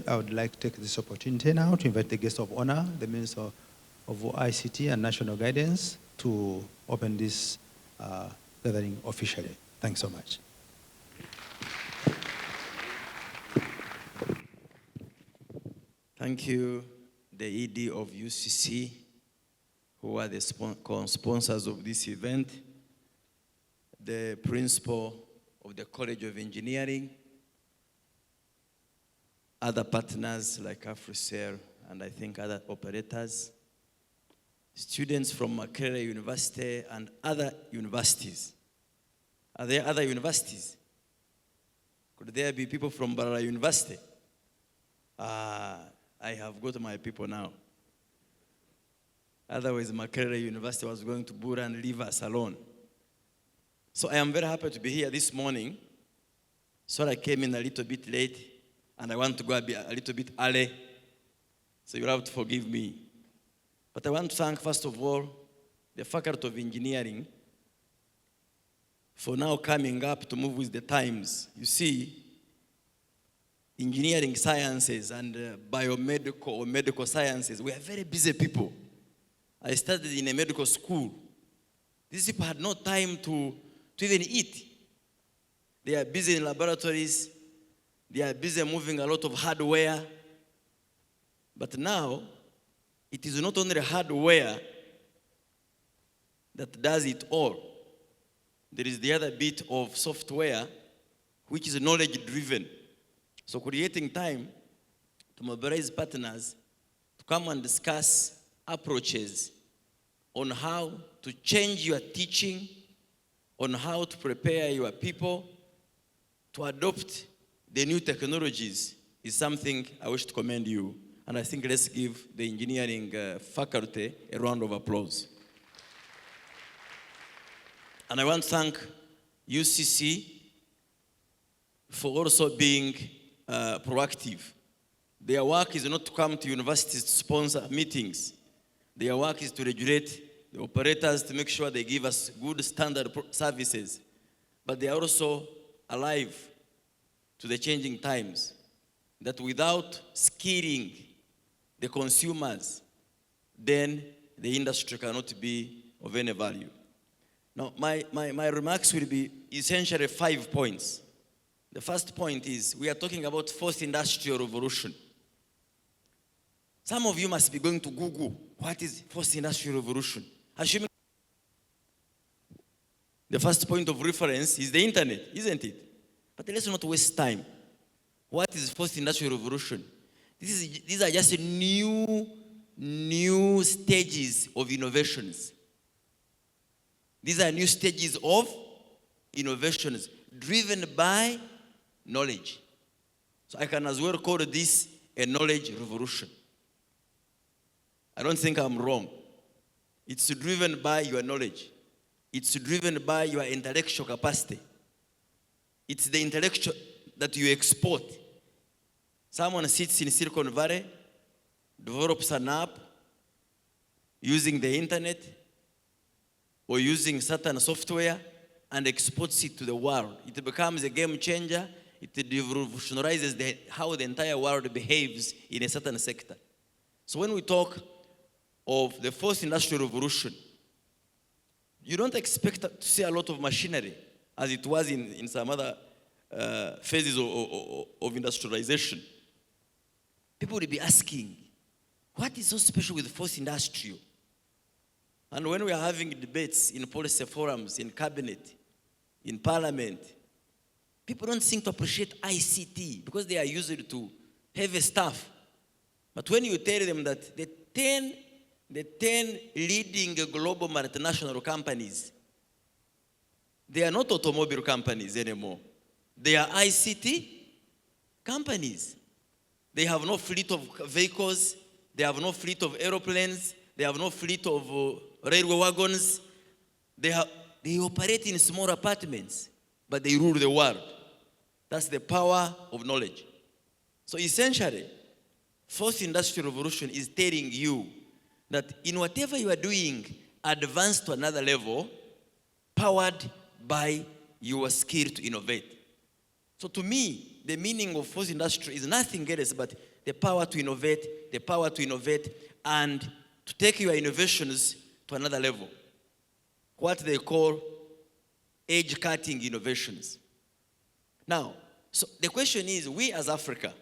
I would like to take this opportunity now to invite the guest of honor, the Minister of ICT and National Guidance, to open this gathering officially. Thanks so much. Thank you, the ED of UCC, who are the co-sponsors of this event, the principal of the College of Engineering, other partners like AfriCell, and I think other operators, students from Makerere University and other universities. Are there other universities? Could there be people from Barara University? I have got my people now. Otherwise, Makerere University was going to Bura and leave us alone. So I am very happy to be here this morning. So I came in a little bit late, and I want to go a little bit early. So you'll have to forgive me. But I want to thank, first of all, the Faculty of Engineering for now coming up to move with the times. You see, engineering sciences and biomedical or medical sciences, we are very busy people. I studied in a medical school. These people had no time to even eat. They are busy in laboratories. They are busy moving a lot of hardware. But now, it is not only hardware that does it all. There is the other bit of software, which is knowledge-driven. So creating time to mobilize partners to come and discuss approaches on how to change your teaching, on how to prepare your people to adopt the new technologies is something I wish to commend you. And I think let's give the engineering faculty a round of applause. And I want to thank UCC for also being proactive. Their work is not to come to universities to sponsor meetings. Their work is to regulate the operators to make sure they give us good standard services. But they are also alive to the changing times. That without skilling the consumers, then the industry cannot be of any value. Now, my remarks will be essentially 5 points. The first point is we are talking about fourth industrial revolution. Some of you must be going to Google, what is fourth industrial revolution? Assuming the first point of reference is the internet, isn't it? But let's not waste time. What is fourth industrial revolution? These are just new stages of innovations. These are new stages of innovations driven by knowledge. So I can as well call this a knowledge revolution. I don't think I'm wrong. It's driven by your knowledge. It's driven by your intellectual capacity. It's the intellectual that you export. Someone sits in Silicon Valley, develops an app using the internet or using certain software and exports it to the world. It becomes a game changer. It revolutionizes how the entire world behaves in a certain sector. So when we talk of the fourth industrial revolution, you don't expect to see a lot of machinery as it was in some other phases of industrialization. People will be asking, what is so special with the fourth industrial? And when we are having debates in policy forums, in cabinet, in parliament, people don't seem to appreciate ICT because they are used to heavy stuff. But when you tell them that the 10 leading global multinational companies, they are not automobile companies anymore. They are ICT companies. They have no fleet of vehicles. They have no fleet of aeroplanes. They have no fleet of railway wagons. They operate in small apartments, but they rule the world. That's the power of knowledge. So essentially, fourth industrial revolution is telling you that in whatever you are doing, advance to another level, powered by your skill to innovate. So to me, the meaning of fourth industry is nothing else but the power to innovate, and to take your innovations to another level. What they call edge-cutting innovations. Now, so the question is, we as Africa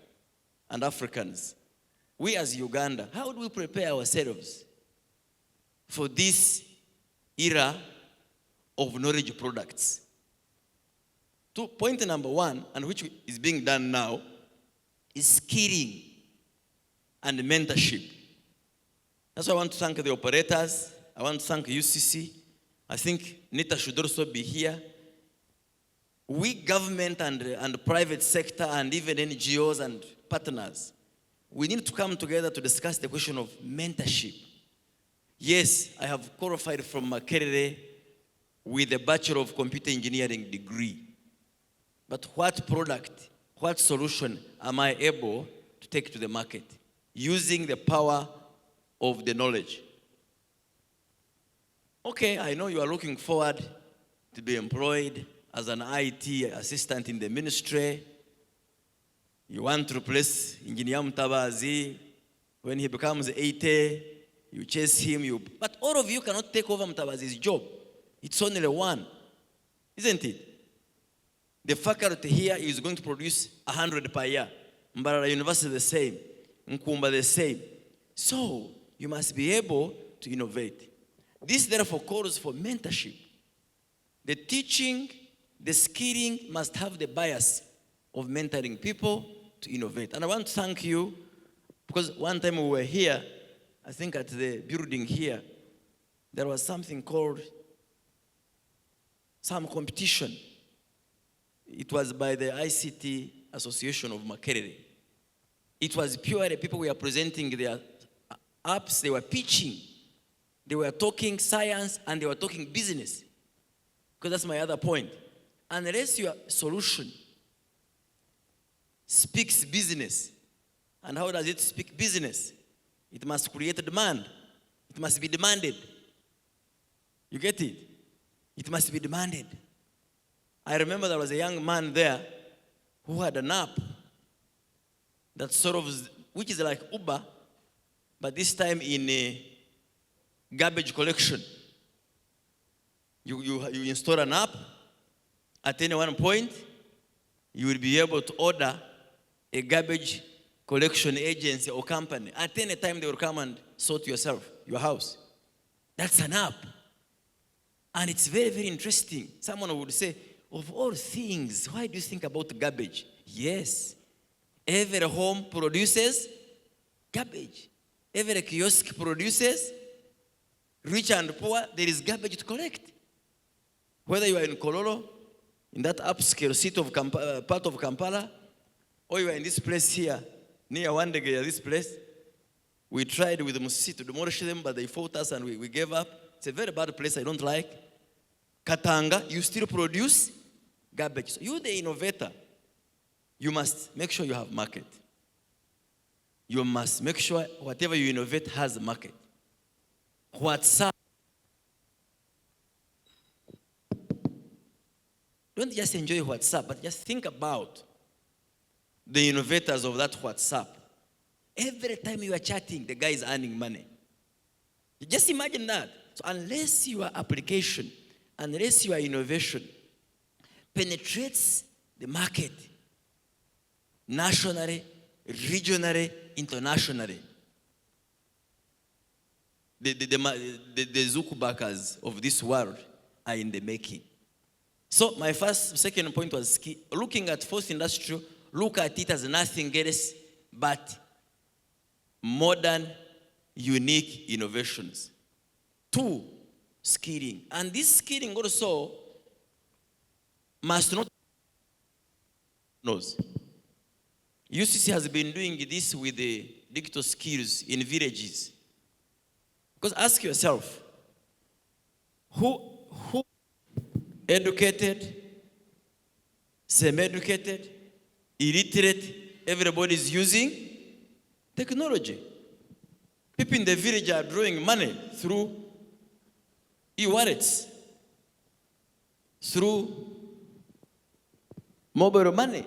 and Africans, we as Uganda, how do we prepare ourselves for this era of knowledge products? Point number one, and which is being done now, is skilling and mentorship. That's why I want to thank the operators. I want to thank UCC. I think Nita should also be here. We, government and private sector and even NGOs and partners, we need to come together to discuss the question of mentorship. Yes, I have qualified from Makerere with a Bachelor of Computer Engineering degree. But what product, what solution am I able to take to the market using the power of the knowledge? Okay, I know you are looking forward to be employed as an IT assistant in the ministry. You want to replace Engineer Mutabazi. When he becomes 80, you chase him. But all of you cannot take over Mutabazi's job. It's only one, isn't it? The faculty here is going to produce 100 per year. Mbarara University the same. Nkumba the same. So, you must be able to innovate. This therefore calls for mentorship. The teaching, the skilling must have the bias of mentoring people to innovate. And I want to thank you, because one time we were here, I think at the building here, there was something called some competition. It was by the ICT Association of Makerere. It was purely people were presenting their apps, they were pitching, they were talking science, and they were talking business. Because that's my other point. Unless your solution speaks business, and how does it speak business? It must create a demand. It must be demanded. You get it? It must be demanded. I remember there was a young man there who had an app that sort of, which is like Uber, but this time in a garbage collection. You install an app, at any one point, you will be able to order a garbage collection agency or company. At any time, they will come and sort your house. That's an app. And it's very, very interesting. Someone would say, of all things, why do you think about garbage? Yes, every home produces garbage. Every kiosk produces, rich and poor, there is garbage to collect. Whether you are in Kololo, in that upscale city of part of Kampala, or you are in this place here, near Wandegea, this place, we tried with Musisi to demolish them, but they fought us and we gave up. It's a very bad place I don't like. Katanga, you still produce garbage. So you, the innovator, you must make sure you have market. You must make sure whatever you innovate has a market. WhatsApp. Don't just enjoy WhatsApp, but just think about the innovators of that WhatsApp. Every time you are chatting, the guy is earning money. Just imagine that. So unless your application, unless your innovation penetrates the market nationally, regionally, internationally, the Zuckerbergs of this world are in the making. So my second point was looking at fourth industrial, look at it as nothing else but modern, unique innovations. 2, skilling. And this skilling also must not knows. UCC has been doing this with the digital skills in villages. Because ask yourself, who educated, semi-educated, illiterate, everybody is using technology. People in the village are drawing money through e-wallets, through mobile money.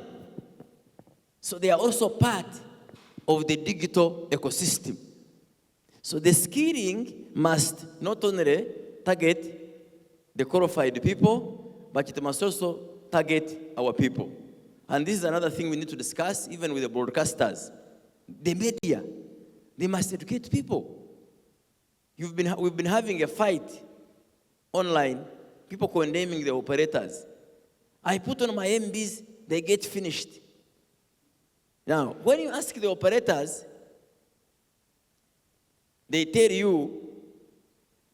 So they are also part of the digital ecosystem. So the skilling must not only target the qualified people, but it must also target our people. And this is another thing we need to discuss, even with the broadcasters. The media, they must educate people. We've been having a fight online, people condemning the operators. I put on my MBs, they get finished. Now, when you ask the operators, they tell you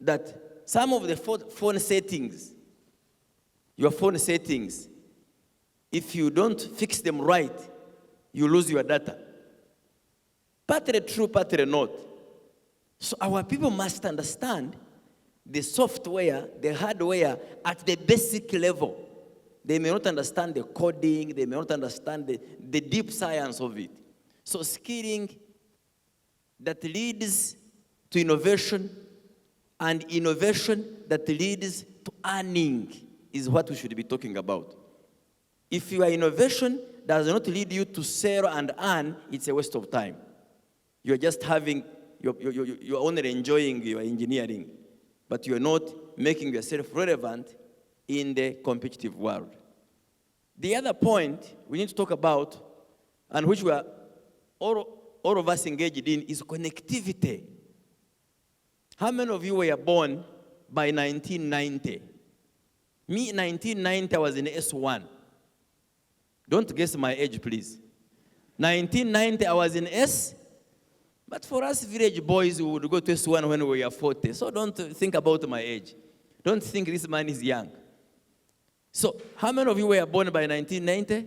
that some of the phone settings, your phone settings, if you don't fix them right, you lose your data. Partly true, partly not. So our people must understand the software, the hardware at the basic level. They may not understand the coding, they may not understand the deep science of it. So skilling that leads to innovation, and innovation that leads to earning is what we should be talking about. If your innovation does not lead you to sell and earn, it's a waste of time. You're just having, you're only enjoying your engineering, but you're not making yourself relevant in the competitive world. The other point we need to talk about, and which we are all of us engaged in, is connectivity. How many of you were born by 1990? Me, 1990, I was in S1. Don't guess my age, please. 1990, I was in S. But for us village boys, we would go to S1 when we were 40. So don't think about my age. Don't think this man is young. So how many of you were born by 1990?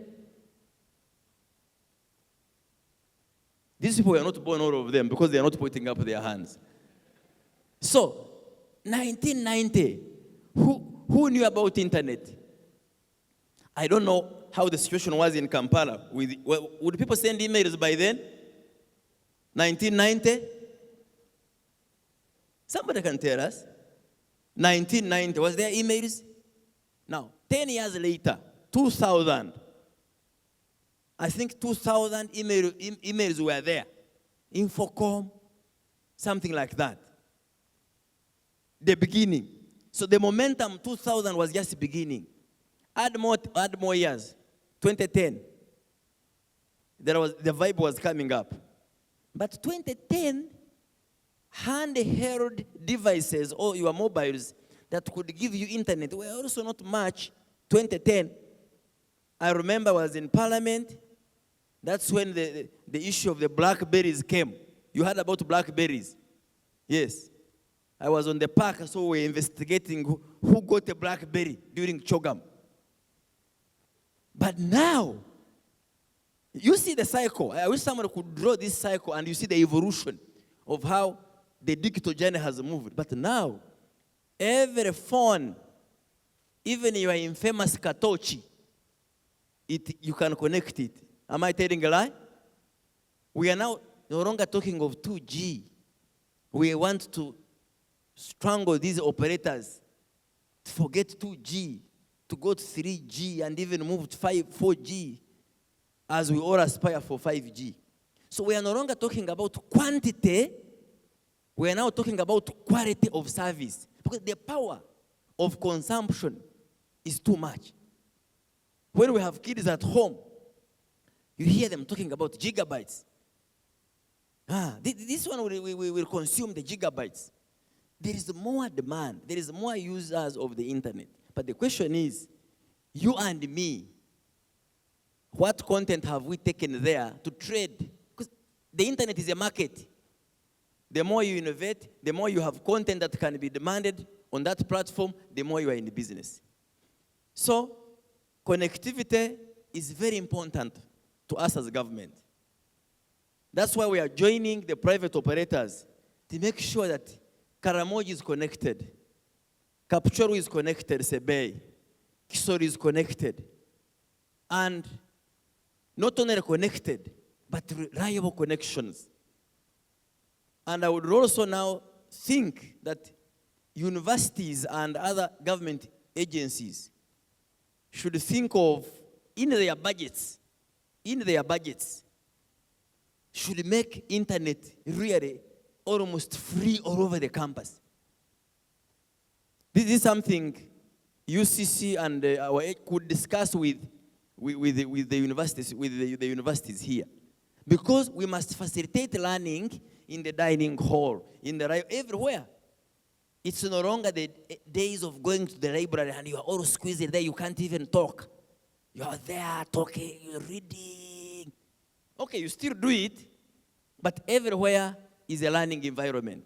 These people were not born, all of them, because they are not putting up their hands. So, 1990, who knew about internet? I don't know how the situation was in Kampala. Would people send emails by then? 1990? Somebody can tell us. 1990, was there emails? Now, 10 years later, 2000, I think 2000 emails were there. Infocom, something like that. The beginning. So the momentum 2000 was just beginning. Add more years. 2010. The vibe was coming up. But 2010, handheld devices or your mobiles that could give you internet were also not much. 2010. I remember I was in Parliament. That's when the issue of the Blackberries came. You heard about Blackberries? Yes. I was on the park, so we were investigating who got a Blackberry during Chogam. But now, you see the cycle. I wish someone could draw this cycle and you see the evolution of how the digital journey has moved. But now, every phone, even your infamous Katochi, you can connect it. Am I telling a lie? We are now no longer talking of 2G. We want to strangle these operators, to forget 2G, to go to 3G, and even move to 4G, as we all aspire for 5G. So we are no longer talking about quantity, we are now talking about quality of service. Because the power of consumption is too much. When we have kids at home, you hear them talking about gigabytes. This one we will consume the gigabytes. There is more demand. There is more users of the internet. But the question is, you and me, what content have we taken there to trade? Because the internet is a market. The more you innovate, the more you have content that can be demanded on that platform, the more you are in the business. So, connectivity is very important to us as a government. That's why we are joining the private operators to make sure that Karamoji is connected, Kapchorwa is connected, Sebei, Kisori is connected, and not only connected, but reliable connections. And I would also now think that universities and other government agencies should think of, in their budgets, in their budgets, should make internet really almost free all over the campus. This is something UCC and our could discuss with the universities here. Because we must facilitate learning in the dining hall, everywhere. It's no longer the days of going to the library and you are all squeezed there, you can't even talk. You are there talking, you're reading. Okay, you still do it, but everywhere is a learning environment.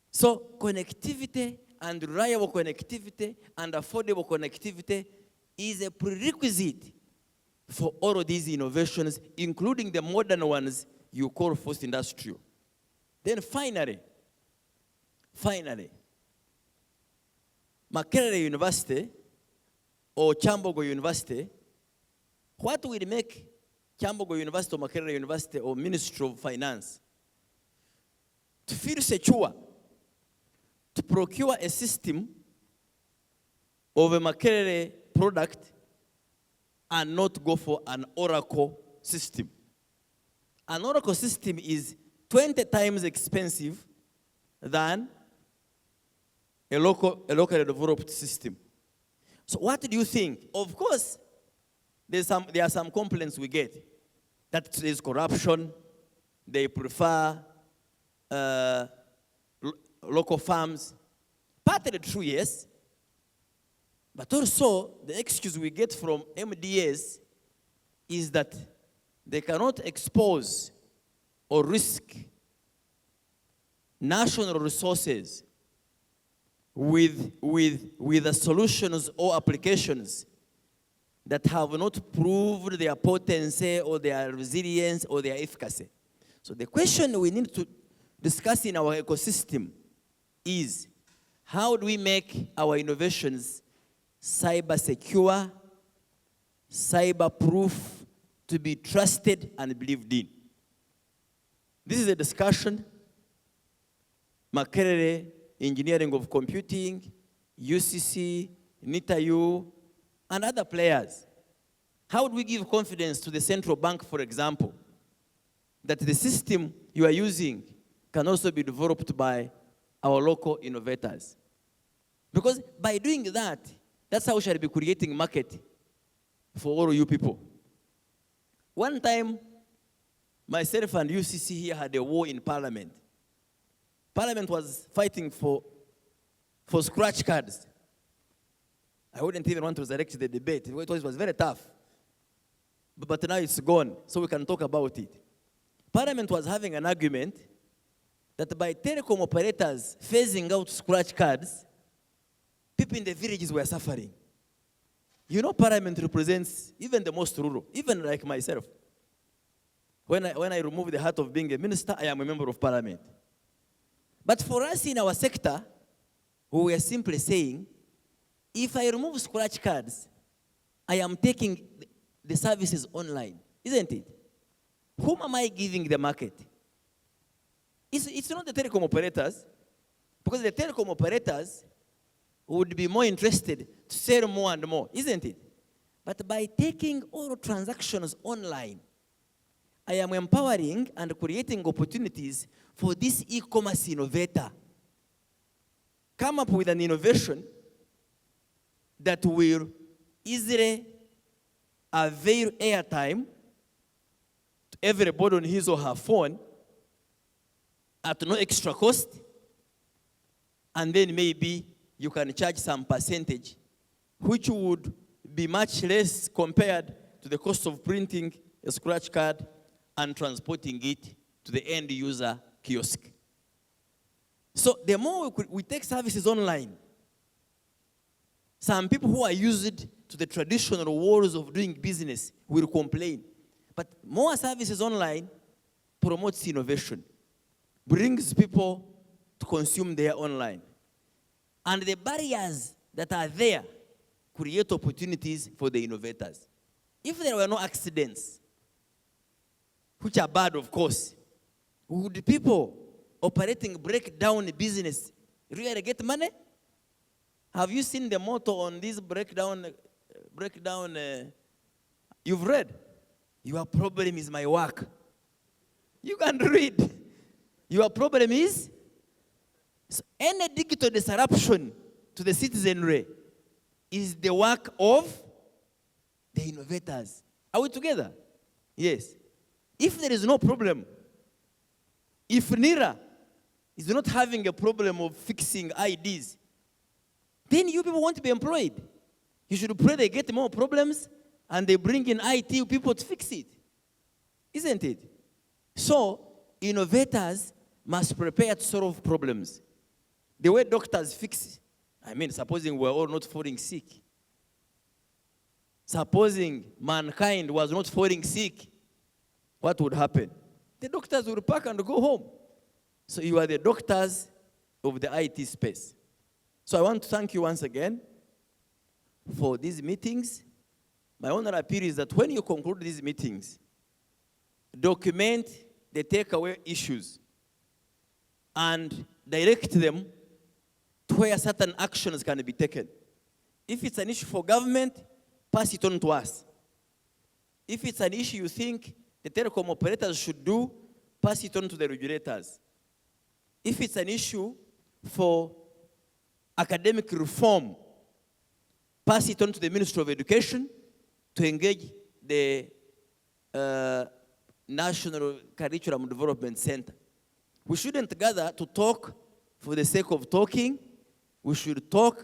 So connectivity and reliable connectivity and affordable connectivity is a prerequisite for all of these innovations, including the modern ones you call first industrial. Then finally, Makerere University or Chambogo University, what will make Chambogo University or Makerere University or Ministry of Finance to feel secure to procure a system of a Makerere product and not go for an Oracle system? An Oracle system is 20 times expensive than a locally developed system. So what do you think? Of course, there are some complaints we get that there's corruption, they prefer local farms. Partly true, yes. But also, the excuse we get from MDAs is that they cannot expose or risk national resources with the solutions or applications that have not proved their potency or their resilience or their efficacy. So the question we need to discuss in our ecosystem is, how do we make our innovations cyber secure, cyber proof, to be trusted and believed in? This is a discussion Makerere Engineering of Computing, UCC, NITAU, and other players. How do we give confidence to the central bank, for example, that the system you are using can also be developed by our local innovators? Because by doing that, that's how we shall be creating market for all you people. One time, myself and UCC here had a war in Parliament. Parliament was fighting for scratch cards. I wouldn't even want to resurrect the debate. It was very tough. But now it's gone, so we can talk about it. Parliament was having an argument that by telecom operators phasing out scratch cards, people in the villages were suffering. You know, Parliament represents even the most rural, even like myself. When I remove the hat of being a minister, I am a member of Parliament. But for us in our sector, we were simply saying, if I remove scratch cards, I am taking the services online, isn't it? Whom am I giving the market? It's not the telecom operators, because the telecom operators would be more interested to sell more and more, isn't it? But by taking all transactions online, I am empowering and creating opportunities for this e-commerce innovator. Come up with an innovation that will easily avail airtime to everybody on his or her phone at no extra cost, and then maybe you can charge some percentage, which would be much less compared to the cost of printing a scratch card and transporting it to the end user kiosk. So the more we take services online, some people who are used to the traditional ways of doing business will complain. But more services online promotes innovation, brings people to consume their online. And the barriers that are there create opportunities for the innovators. If there were no accidents, which are bad, of course, would people operating breakdown business really get money? Have you seen the motto on this breakdown? You've read? Your problem is my work. You can read. Your problem is so any digital disruption to the citizenry is the work of the innovators. Are we together? Yes. If there is no problem, if NIRA is not having a problem of fixing IDs, then you people won't be employed. You should pray they get more problems and they bring in IT people to fix it. Isn't it? So, innovators must prepare to solve problems. The way doctors fix, supposing we're all not falling sick. Supposing mankind was not falling sick, what would happen? The doctors would pack and go home. So you are the doctors of the IT space. So I want to thank you once again for these meetings. My only appeal is that when you conclude these meetings, document the takeaway issues and direct them to where certain actions can be taken. If it's an issue for government, pass it on to us. If it's an issue you think the telecom operators should do, pass it on to the regulators. If it's an issue for academic reform, pass it on to the Ministry of Education to engage the National Curriculum Development Center. We shouldn't gather to talk for the sake of talking. We should talk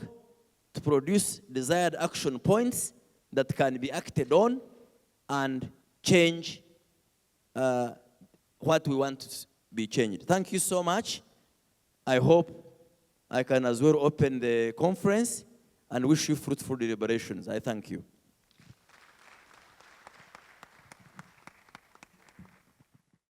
to produce desired action points that can be acted on and change what we want to be changed. Thank you so much. I hope I can as well open the conference and wish you fruitful deliberations. I thank you.